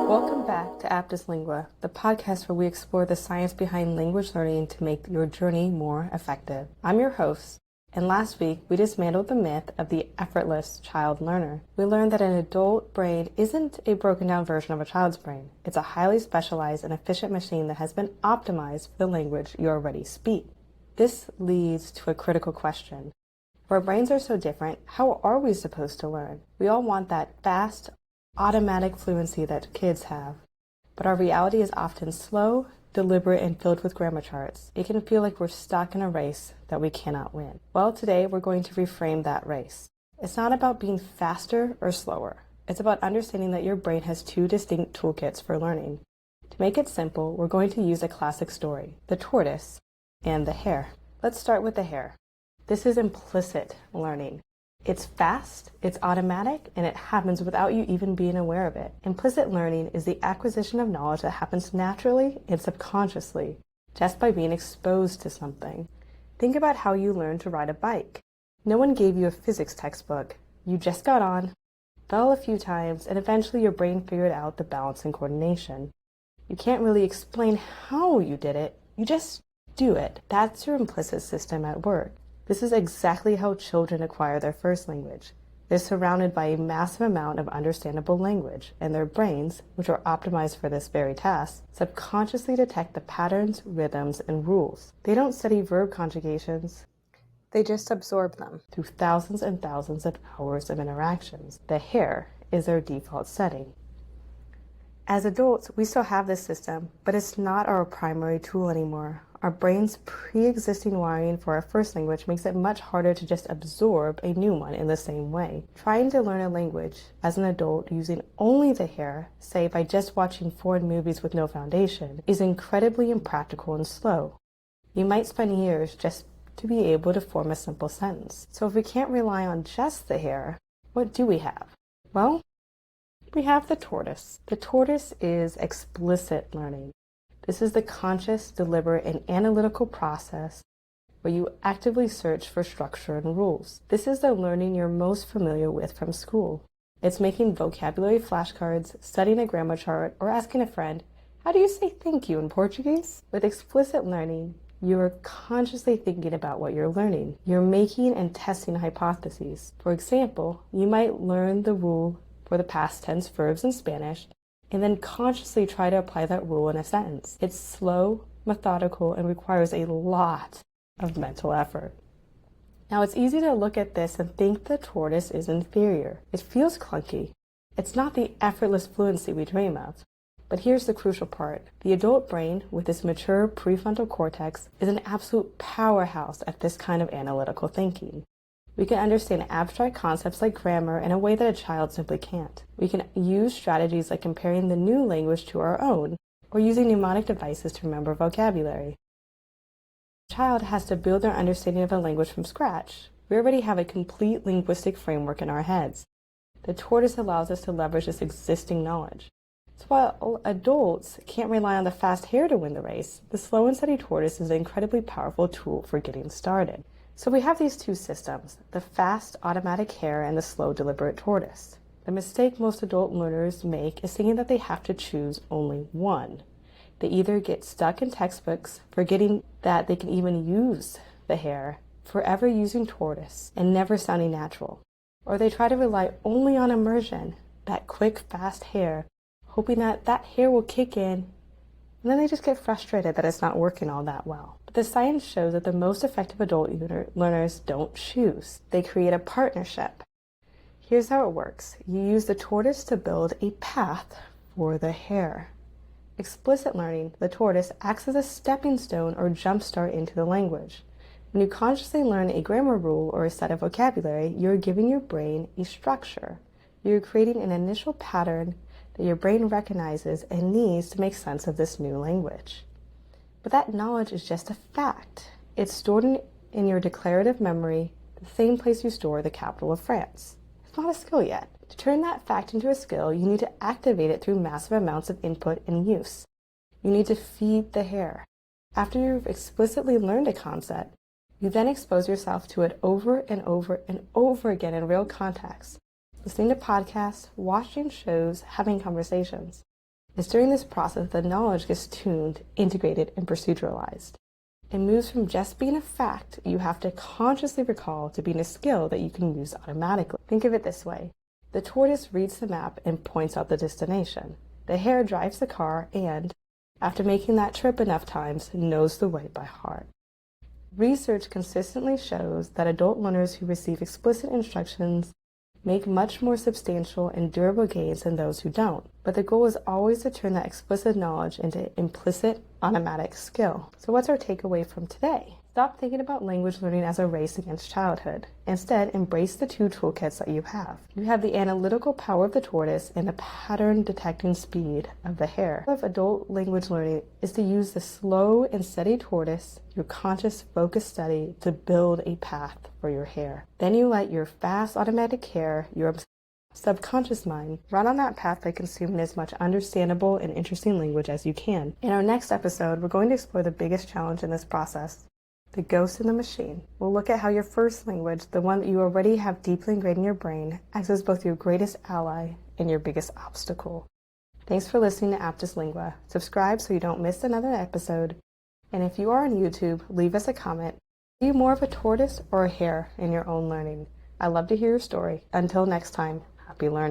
Welcome back to Aptus Lingua, the podcast where we explore the science behind language learning to make your journey more effective. I'm your host, and last week we dismantled the myth of the effortless child learner. We learned that an adult brain isn't a broken down version of a child's brain. It's a highly specialized and efficient machine that has been optimized for the language you already speak. This leads to a critical question. If our brains are so different, how are we supposed to learn? We all want that fast, automatic fluency that kids have, but our reality is often slow, deliberate, and filled with grammar charts. It can feel like we're stuck in a race that we cannot win. Well, today we're going to reframe that race. It's not about being faster or slower. It's about understanding that your brain has two distinct toolkits for learning. To make it simple, we're going to use a classic story, the tortoise and the hare. Let's start with the hare. This is implicit learning. It's fast, it's automatic, and it happens without you even being aware of it. Implicit learning is the acquisition of knowledge that happens naturally and subconsciously, just by being exposed to something. Think about how you learned to ride a bike. No one gave you a physics textbook. You just got on, fell a few times, and eventually your brain figured out the balance and coordination. You can't really explain how you did it, you just do it. That's your implicit system at work. This is exactly how children acquire their first language. They're surrounded by a massive amount of understandable language, and their brains, which are optimized for this very task, subconsciously detect the patterns, rhythms, and rules. They don't study verb conjugations. They just absorb them through thousands and thousands of hours of interactions. The hare is their default setting. As adults, we still have this system, but it's not our primary tool anymore. Our brain's pre-existing wiring for our first language makes it much harder to just absorb a new one in the same way. Trying to learn a language as an adult using only the hare, say by just watching foreign movies with no foundation, is incredibly impractical and slow. You might spend years just to be able to form a simple sentence. So if we can't rely on just the hare, what do we have? Well, we have the tortoise. The tortoise is explicit learning. This is the conscious, deliberate, and analytical process where you actively search for structure and rules. This is the learning you're most familiar with from school. It's making vocabulary flashcards, studying a grammar chart, or asking a friend, how do you say thank you in Portuguese? With explicit learning, you're consciously thinking about what you're learning. You're making and testing hypotheses. For example, you might learn the rule for the past tense verbs in Spanish, and then consciously try to apply that rule in a sentence. It's slow, methodical, and requires a lot of mental effort. Now, it's easy to look at this and think the tortoise is inferior. It feels clunky. It's not the effortless fluency we dream of. But here's the crucial part. The adult brain, with its mature prefrontal cortex, is an absolute powerhouse at this kind of analytical thinking. We can understand abstract concepts like grammar in a way that a child simply can't. We can use strategies like comparing the new language to our own, or using mnemonic devices to remember vocabulary. A child has to build their understanding of a language from scratch. We already have a complete linguistic framework in our heads. The tortoise allows us to leverage this existing knowledge. So while adults can't rely on the fast hare to win the race, the slow and steady tortoise is an incredibly powerful tool for getting started. So we have these two systems, the fast, automatic hare and the slow, deliberate tortoise. The mistake most adult learners make is thinking that they have to choose only one. They either get stuck in textbooks, forgetting that they can even use the hare, forever using tortoise, and never sounding natural. Or they try to rely only on immersion, that quick, fast hare, hoping that that hare will kick in, and then they just get frustrated that it's not working all that well. But the science shows that the most effective adult learners don't choose. They create a partnership. Here's how it works. You use the tortoise to build a path for the hare. Explicit learning, the tortoise, acts as a stepping stone or jumpstart into the language. When you consciously learn a grammar rule or a set of vocabulary, you're giving your brain a structure. You're creating an initial pattern that your brain recognizes and needs to make sense of this new language. But that knowledge is just a fact. It's stored in your declarative memory, the same place you store the capital of France. It's not a skill yet. To turn that fact into a skill, you need to activate it through massive amounts of input and use. You need to feed the hare. After you've explicitly learned a concept, you then expose yourself to it over and over and over again in real context, listening to podcasts, watching shows, having conversations. It's during this process that knowledge gets tuned, integrated, and proceduralized. It moves from just being a fact you have to consciously recall to being a skill that you can use automatically. Think of it this way. The tortoise reads the map and points out the destination. The hare drives the car and, after making that trip enough times, knows the way by heart. Research consistently shows that adult learners who receive explicit instructions make much more substantial and durable gains than those who don't. But the goal is always to turn that explicit knowledge into implicit, automatic skill. So what's our takeaway from today? Stop thinking about language learning as a race against childhood. Instead, embrace the two toolkits that you have. You have the analytical power of the tortoise and the pattern detecting speed of the hare. The goal of adult language learning is to use the slow and steady tortoise, your conscious focused study, to build a path for your hare. Then you let your fast automatic hare, your subconscious mind, run on that path by consuming as much understandable and interesting language as you can. In our next episode, we're going to explore the biggest challenge in this process, the ghost in the machine. We'll look at how your first language, the one that you already have deeply ingrained in your brain, acts as both your greatest ally and your biggest obstacle. Thanks for listening to Aptus Lingua. Subscribe so you don't miss another episode. And if you are on YouTube, leave us a comment. Are you more of a tortoise or a hare in your own learning? I'd love to hear your story. Until next time, happy learning.